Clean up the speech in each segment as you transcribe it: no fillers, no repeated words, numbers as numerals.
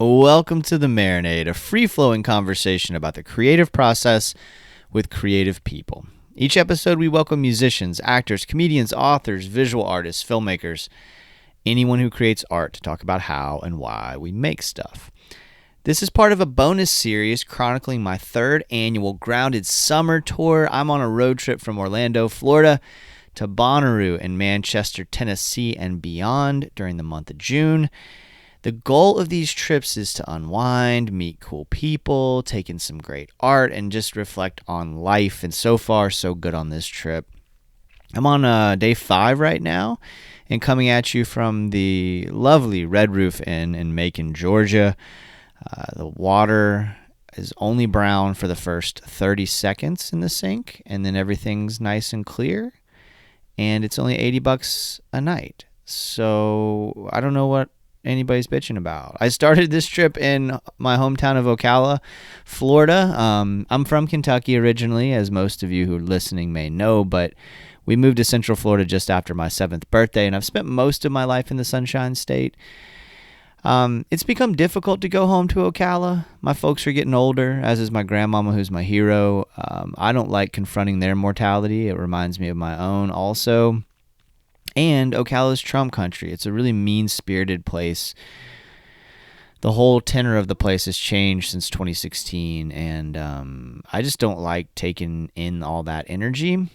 Welcome to the Marinade, a free-flowing conversation about the creative process with creative people. Each episode, we welcome musicians, actors, comedians, authors, visual artists, filmmakers, anyone who creates art to talk about how and why we make stuff. This is part of a bonus series chronicling my third annual Grounded Summer Tour. I'm on a road trip from Orlando, Florida, to Bonnaroo in Manchester, Tennessee, and beyond during the month of June. The goal of these trips is to unwind, meet cool people, take in some great art, and just reflect on life. And so far, so good on this trip. I'm on day 5 right now and coming at you from the lovely Red Roof Inn in Macon, Georgia. The water is only brown for the first 30 seconds in the sink, and then everything's nice and clear. And it's only $80 a night. So I don't know what anybody's bitching about. I started this trip in my hometown of Ocala, Florida. I'm from Kentucky originally, as most of you who are listening may know, but we moved to Central Florida just after my 7th birthday, and I've spent most of my life in the Sunshine State. It's become difficult to go home to Ocala. My folks are getting older, as is my grandmama, who's my hero. I don't like confronting their mortality. It reminds me of my own also. And Ocala's Trump country. It's a really mean-spirited place. The whole tenor of the place has changed since 2016, and I just don't like taking in all that energy.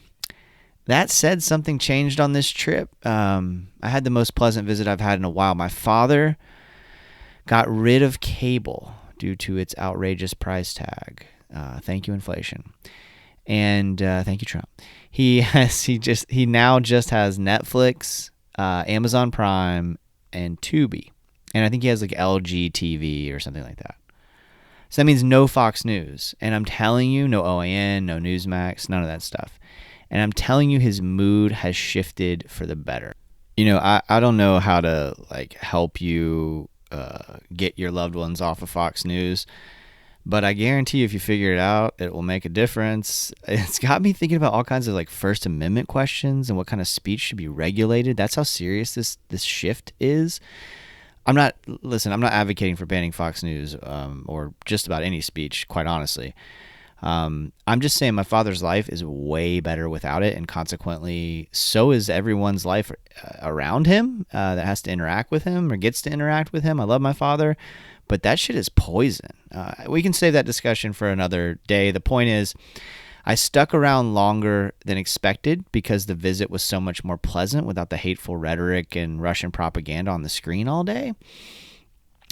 That said, something changed on this trip. I had the most pleasant visit I've had in a while. My father got rid of cable due to its outrageous price tag. Thank you, inflation. And thank you, Trump. He now just has Netflix, Amazon Prime, and Tubi. And I think he has like LG TV or something like that. So that means no Fox News. And I'm telling you, no OAN, no Newsmax, none of that stuff. And I'm telling you, his mood has shifted for the better. You know, I don't know how to like help you get your loved ones off of Fox News. But I guarantee you, if you figure it out, it will make a difference. It's got me thinking about all kinds of like First Amendment questions and what kind of speech should be regulated. That's how serious this shift is. I'm not advocating for banning Fox News or just about any speech, quite honestly. I'm just saying my father's life is way better without it, and consequently, so is everyone's life around him that has to interact with him or gets to interact with him. I love my father, but that shit is poison. We can save that discussion for another day. The point is, I stuck around longer than expected because the visit was so much more pleasant without the hateful rhetoric and Russian propaganda on the screen all day.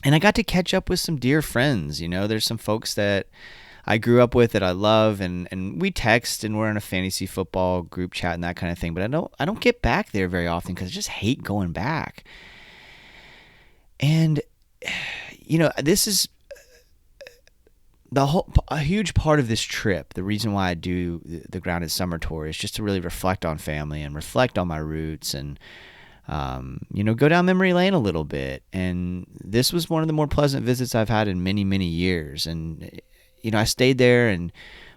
And I got to catch up with some dear friends. You know, there's some folks that I grew up with that I love, and we text, and we're in a fantasy football group chat and that kind of thing. But I don't get back there very often because I just hate going back. And you know, this is a huge part of this trip. The reason why I do the Grounded Summer Tour is just to really reflect on family and reflect on my roots and, you know, go down memory lane a little bit. And this was one of the more pleasant visits I've had in many, many years. And, you know, I stayed there and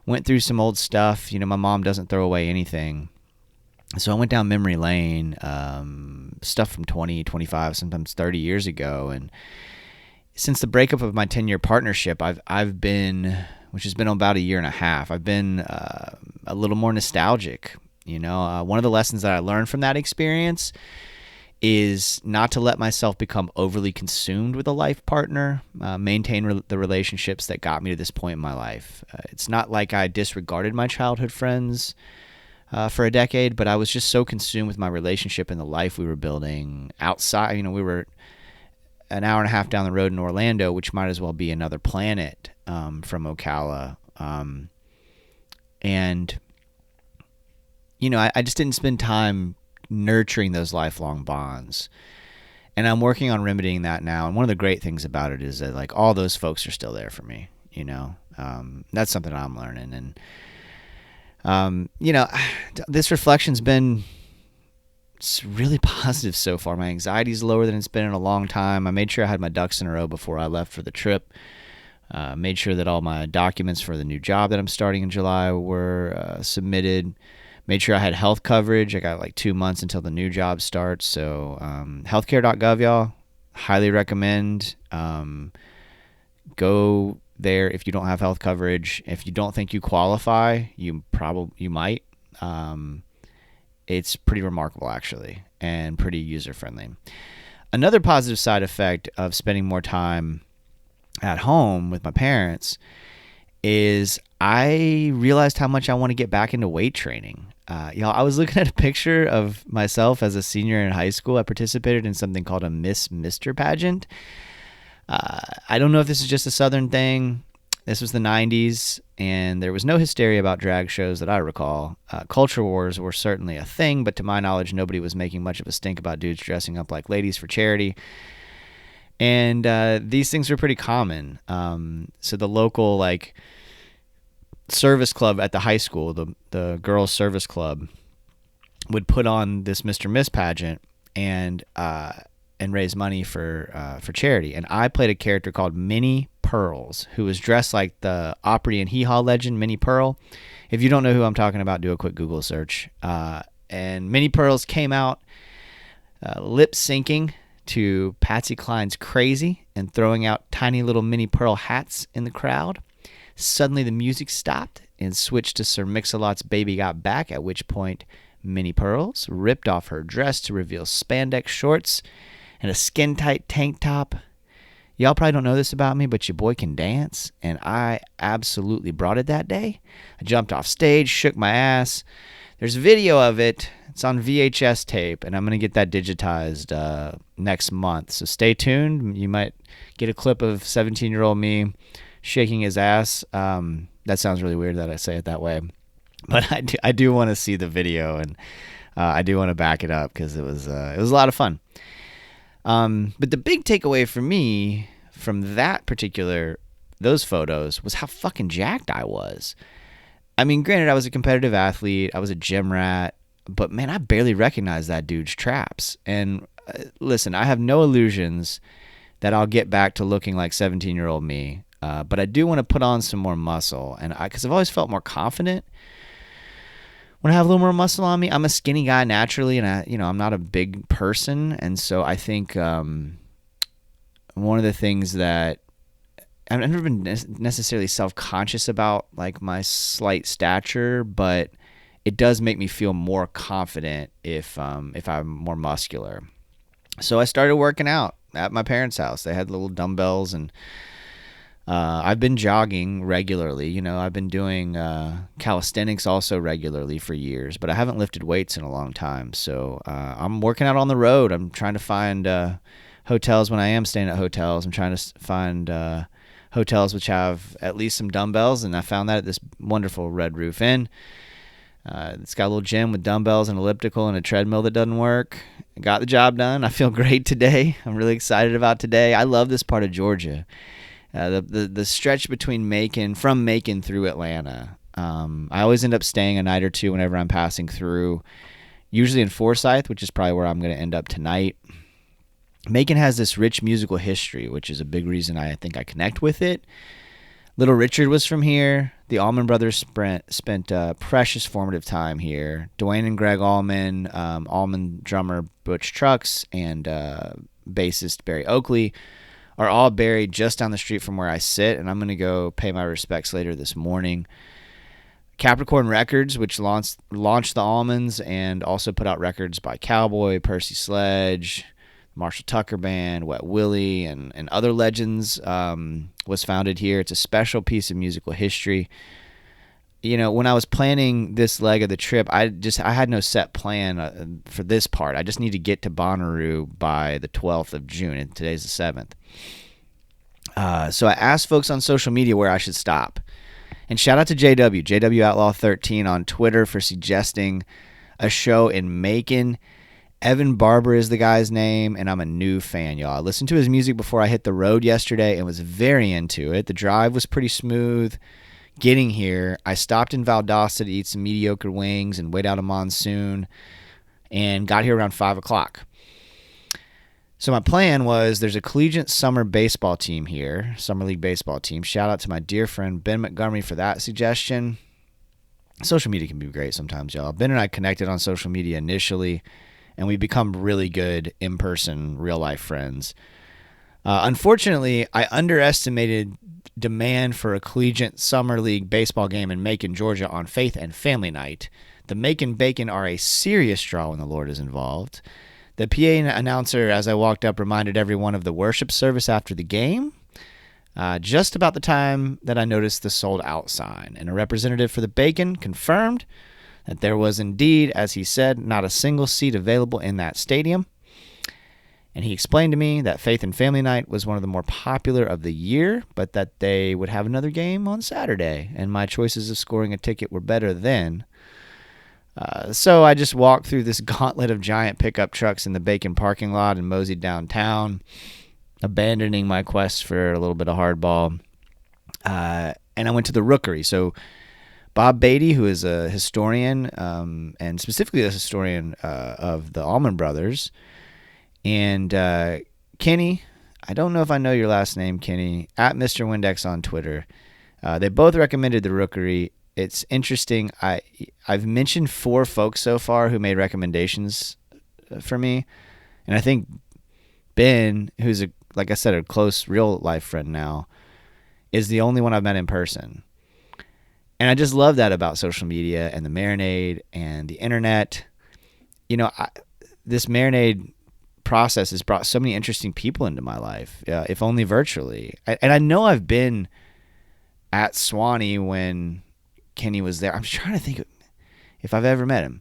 went through some old stuff. You know, my mom doesn't throw away anything. So I went down memory lane, stuff from 20, 25, sometimes 30 years ago. And since the breakup of my 10-year partnership, I've been, which has been about a year and a half, I've been a little more nostalgic. You know, one of the lessons that I learned from that experience is not to let myself become overly consumed with a life partner, maintain the relationships that got me to this point in my life. It's not like I disregarded my childhood friends for a decade, but I was just so consumed with my relationship and the life we were building outside. You know, we were an hour and a half down the road in Orlando, which might as well be another planet from Ocala. And, you know, I just didn't spend time nurturing those lifelong bonds. And I'm working on remedying that now. And one of the great things about it is that, like, all those folks are still there for me, you know. That's something I'm learning. And, you know, this reflection's been really positive so far. My anxiety's lower than it's been in a long time. I made sure I had my ducks in a row before I left for the trip. Made sure that all my documents for the new job that I'm starting in July were submitted. Made sure I had health coverage. I got like 2 months until the new job starts. So healthcare.gov, y'all. Highly recommend. Go there if you don't have health coverage. If you don't think you qualify, you might. It's pretty remarkable, actually, and pretty user-friendly. Another positive side effect of spending more time at home with my parents is I realized how much I want to get back into weight training. I was looking at a picture of myself as a senior in high school. I participated in something called a Miss Mr. pageant. I don't know if this is just a Southern thing. This was the 90s, and there was no hysteria about drag shows that I recall. Culture wars were certainly a thing, but to my knowledge, nobody was making much of a stink about dudes dressing up like ladies for charity. And these things were pretty common. So the local service club at the high school, the girls' service club, would put on this Mr. Miss pageant and raise money for charity. And I played a character called Minnie Pearls, who was dressed like the Opry and Hee Haw legend Minnie Pearl. If you don't know who I'm talking about, do a quick Google search. And Minnie Pearls came out lip syncing to Patsy Cline's Crazy and throwing out tiny little Minnie Pearl hats in the crowd. Suddenly the music stopped and switched to Sir Mix-a-Lot's Baby Got Back, at which point Minnie Pearls ripped off her dress to reveal spandex shorts and a skin-tight tank top. Y'all probably don't know this about me, but your boy can dance, and I absolutely brought it that day. I jumped off stage, shook my ass. There's a video of it. It's on VHS tape, and I'm going to get that digitized next month. So stay tuned. You might get a clip of 17-year-old me shaking his ass. That sounds really weird that I say it that way. But I do want to see the video, and I do want to back it up because it was a lot of fun. But the big takeaway for me from those photos was how fucking jacked I was. I mean, granted, I was a competitive athlete. I was a gym rat. But, man, I barely recognized that dude's traps. And, listen, I have no illusions that I'll get back to looking like 17-year-old me. But I do want to put on some more muscle. And because I've always felt more confident when I have a little more muscle on me. I'm a skinny guy naturally, and I'm not a big person. And so I think one of the things that I've never been necessarily self-conscious about, like my slight stature, but it does make me feel more confident if I'm more muscular. So I started working out at my parents' house. They had little dumbbells, and I've been jogging regularly. I've been doing calisthenics also regularly for years, but I haven't lifted weights in a long time. So I'm working out on the road. I'm trying to find hotels when I am staying at hotels. I'm trying to find hotels which have at least some dumbbells, and I found that at this wonderful Red Roof Inn. It's got a little gym with dumbbells and elliptical and a treadmill that doesn't work. I got the job done. I feel great today. I'm really excited about today. I love this part of Georgia. The stretch between Macon through Atlanta. I always end up staying a night or two whenever I'm passing through, usually in Forsyth, which is probably where I'm going to end up tonight. Macon has this rich musical history, which is a big reason I think I connect with it. Little Richard was from here. The Allman Brothers spent precious formative time here. Dwayne and Greg Allman, Allman drummer Butch Trucks, and bassist Barry Oakley are all buried just down the street from where I sit, and I'm going to go pay my respects later this morning. Capricorn Records, which launched the Allmans and also put out records by Cowboy, Percy Sledge, Marshall Tucker Band, Wet Willie, and other legends, was founded here. It's a special piece of musical history. When I was planning this leg of the trip, I had no set plan for this part. I just need to get to Bonnaroo by the 12th of June, and today's the 7th. So I asked folks on social media where I should stop. And shout out to JW Outlaw 13 on Twitter for suggesting a show in Macon. Evan Barber is the guy's name, and I'm a new fan, y'all. I listened to his music before I hit the road yesterday and was very into it. The drive was pretty smooth. Getting here, I stopped in Valdosta to eat some mediocre wings and wait out a monsoon, and got here around 5 o'clock. So my plan was, there's a collegiate summer baseball team here, summer league baseball team. Shout out to my dear friend Ben Montgomery for that suggestion. Social media can be great sometimes, y'all. Ben and I connected on social media initially, and we become really good in-person, real-life friends. Unfortunately, I underestimated demand for a collegiate summer league baseball game in Macon, Georgia on Faith and Family Night. The Macon Bacon are a serious draw when the Lord is involved. The PA announcer, as I walked up, reminded everyone of the worship service after the game, just about the time that I noticed the sold out sign. And a representative for the Bacon confirmed that there was indeed, as he said, not a single seat available in that stadium. And he explained to me that Faith and Family Night was one of the more popular of the year, but that they would have another game on Saturday, and my choices of scoring a ticket were better then. So I just walked through this gauntlet of giant pickup trucks in the Bacon parking lot and moseyed downtown, abandoning my quest for a little bit of hardball. And I went to the Rookery. So Bob Beatty, who is a historian, and specifically a historian of the Allman Brothers, and Kenny, I don't know if I know your last name, Kenny, at Mr. Windex on Twitter. They both recommended the Rookery. It's interesting. I've mentioned 4 folks so far who made recommendations for me, and I think Ben, who's like I said, a close real life friend now, is the only one I've met in person. And I just love that about social media and the Marinade and the internet. You know, this Marinade process has brought so many interesting people into my life, if only virtually. And I know I've been at Swanee when Kenny was there. I'm trying to think if I've ever met him.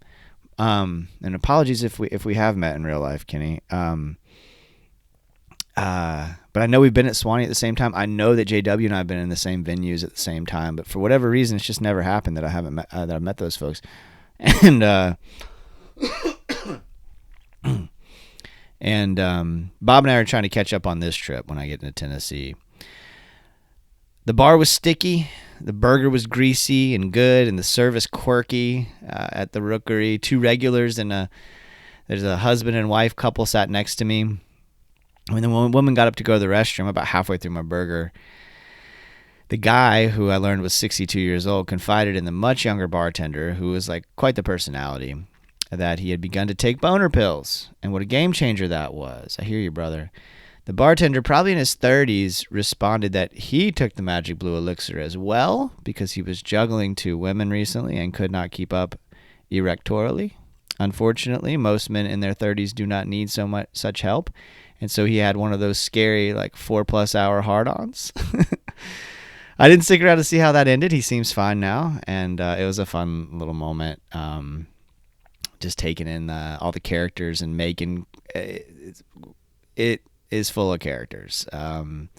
And apologies if we have met in real life, Kenny. But I know we've been at Swanee at the same time. I know that JW and I have been in the same venues at the same time. But for whatever reason, it's just never happened that I haven't met that I've met those folks. And Bob and I are trying to catch up on this trip when I get into Tennessee. The bar was sticky, the burger was greasy and good, and the service quirky at the Rookery. 2 regulars and there's a husband and wife couple sat next to me. When the woman got up to go to the restroom about halfway through my burger, the guy, who I learned was 62 years old, confided in the much younger bartender, who was like quite the personality, that he had begun to take boner pills, and what a game changer that was. I hear you, brother. The bartender, probably in his 30s, responded that he took the magic blue elixir as well because he was juggling 2 women recently and could not keep up erectorally. Unfortunately, most men in their 30s do not need such help, and so he had one of those scary, like 4+ hour hard-ons. I didn't stick around to see how that ended. He seems fine now, and it was a fun little moment. Just taking in all the characters and making it is full of characters. And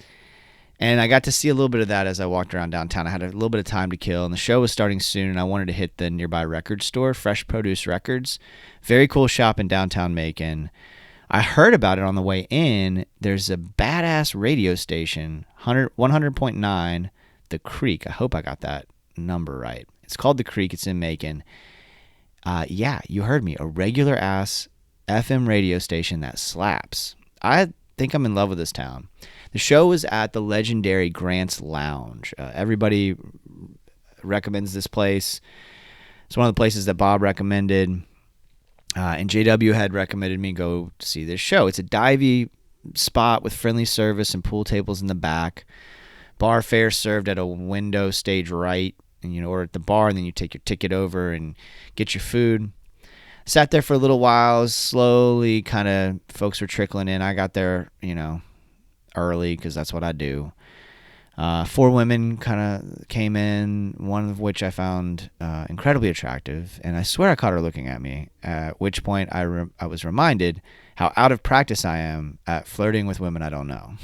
I got to see a little bit of that as I walked around downtown. I had a little bit of time to kill, and the show was starting soon, and I wanted to hit the nearby record store, Fresh Produce Records. Very cool shop in downtown Macon. I heard about it on the way in. There's a badass radio station, 100.9, The Creek. I hope I got that number right. It's called The Creek. It's in Macon. Yeah, you heard me. A regular ass FM radio station that slaps. I think I'm in love with this town. The show was at the legendary Grant's Lounge. Everybody recommends this place. It's one of the places that Bob recommended. And JW had recommended me go see this show. It's a divey spot with friendly service and pool tables in the back. Bar fare served at a window stage right. And you order at the bar, and then you take your ticket over and get your food. Sat there for a little while. Slowly, kind of, folks were trickling in. I got there, early because that's what I do. 4 women kind of came in, one of which I found incredibly attractive, and I swear I caught her looking at me, at which point I was reminded how out of practice I am at flirting with women I don't know.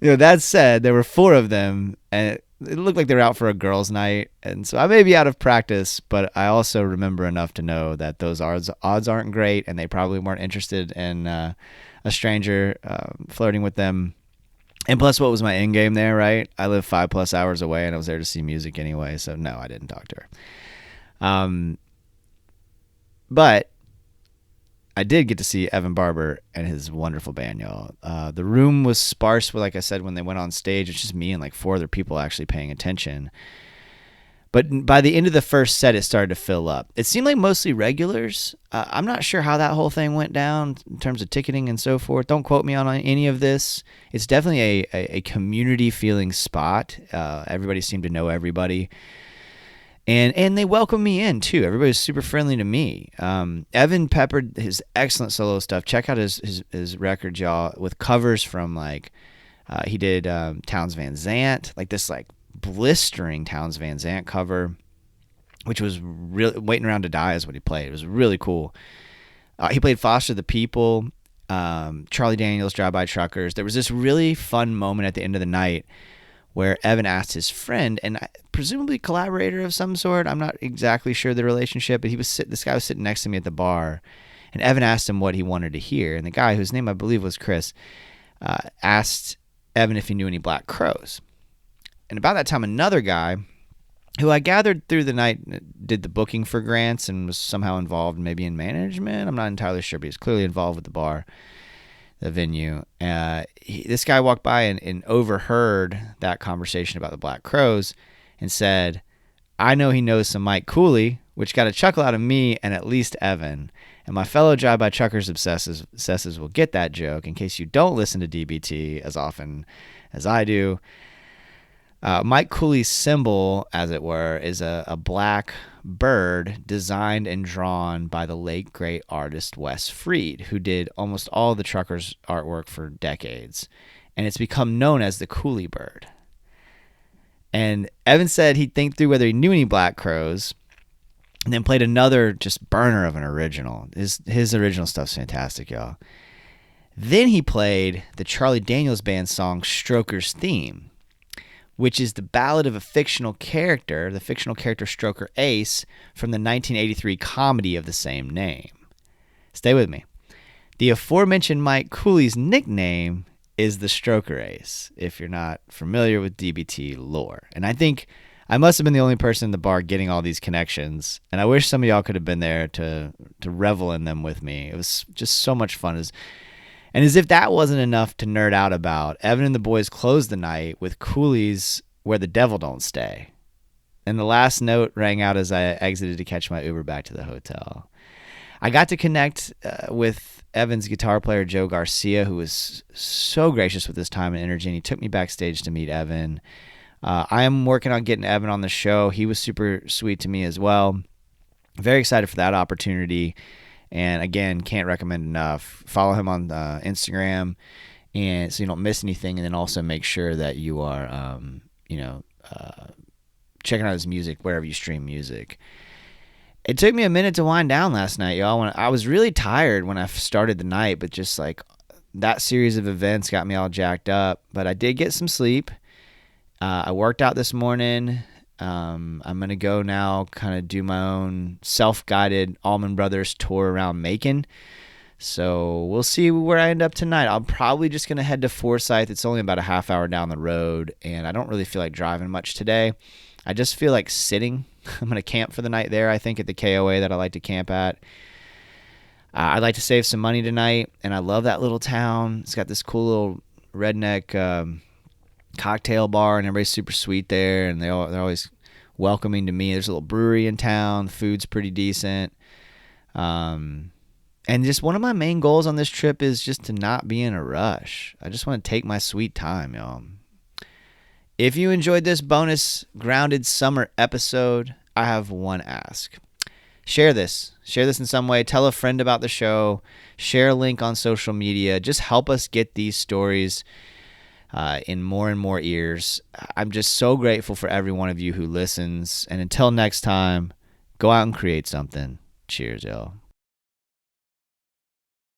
That said, there were 4 of them, and it looked like they were out for a girls' night, and so I may be out of practice, but I also remember enough to know that those odds aren't great, and they probably weren't interested in a stranger flirting with them. And plus, what was my end game there, right? I live 5+ hours away, and I was there to see music anyway, so no, I didn't talk to her. But I did get to see Evan Barber and his wonderful band, y'all. The room was sparse, like I said, when they went on stage. It's just me and like 4 other people actually paying attention. But by the end of the first set, it started to fill up. It seemed like mostly regulars. I'm not sure how that whole thing went down in terms of ticketing and so forth. Don't quote me on any of this. It's definitely a community feeling spot. Everybody seemed to know everybody. And they welcomed me in, too. Everybody was super friendly to me. Evan peppered his excellent solo stuff. Check out his records, y'all, with covers from, like, he did Townes Van Zandt, like this, like, blistering Townes Van Zandt cover, which was really Waiting Around to Die is what he played. It was really cool. He played Foster the People, Charlie Daniels, Drive-By Truckers. There was this really fun moment at the end of the night where Evan asked his friend, and presumably collaborator of some sort, I'm not exactly sure the relationship, but this guy was sitting next to me at the bar, and Evan asked him what he wanted to hear, and the guy, whose name I believe was Chris, asked Evan if he knew any Black Crowes. And about that time, another guy, who I gathered through the night did the booking for Grants and was somehow involved maybe in management. I'm not entirely sure, but he's clearly involved with the bar, the venue. This guy walked by and overheard that conversation about the Black Crowes and said, I know he knows some Mike Cooley, which got a chuckle out of me and at least Evan. And my fellow Drive-By Truckers obsessives will get that joke in case you don't listen to DBT as often as I do. Mike Cooley's symbol, as it were, is a black bird designed and drawn by the late great artist Wes Freed, who did almost all the Truckers artwork for decades. And it's become known as the Cooley bird. And Evan said he'd think through whether he knew any Black Crowes, and then played another just burner of an original. His original stuff's fantastic, y'all. Then he played the Charlie Daniels Band song Stroker's Theme, which is the ballad of a fictional character, the fictional character Stroker Ace, from the 1983 comedy of the same name. Stay with me. The aforementioned Mike Cooley's nickname is the Stroker Ace, if you're not familiar with DBT lore. And I think I must have been the only person in the bar getting all these connections, and I wish some of y'all could have been there to revel in them with me. It was just so much fun. And as if that wasn't enough to nerd out about, Evan and the boys closed the night with Cooley's Where the Devil Don't Stay. And the last note rang out as I exited to catch my Uber back to the hotel. I got to connect with Evan's guitar player, Joe Garcia, who was so gracious with his time and energy, and he took me backstage to meet Evan. I am working on getting Evan on the show. He was super sweet to me as well. Very excited for that opportunity. And again, can't recommend enough. Follow him on Instagram, and so you don't miss anything. And then also make sure that you are, checking out his music wherever you stream music. It took me a minute to wind down last night, y'all. I was really tired when I started the night, but just like that series of events got me all jacked up. But I did get some sleep. I worked out this morning. I'm going to go now kind of do my own self-guided Allman Brothers tour around Macon. So we'll see where I end up tonight. I'm probably just going to head to Forsyth. It's only about a half hour down the road, and I don't really feel like driving much today. I just feel like sitting. I'm going to camp for the night there, I think, at the KOA that I like to camp at. I'd like to save some money tonight, and I love that little town. It's got this cool little redneck cocktail bar, and everybody's super sweet there, and they're always welcoming to me. There's a little brewery in town. The food's pretty decent. And just one of my main goals on this trip is just to not be in a rush. I just want to take my sweet time, y'all. If you enjoyed this bonus Grounded Summer episode, I have one ask. Share this. Share this in some way. Tell a friend about the show. Share a link on social media. Just help us get these stories in more and more ears. I'm just so grateful for every one of you who listens. And until next time, go out and create something. Cheers, y'all.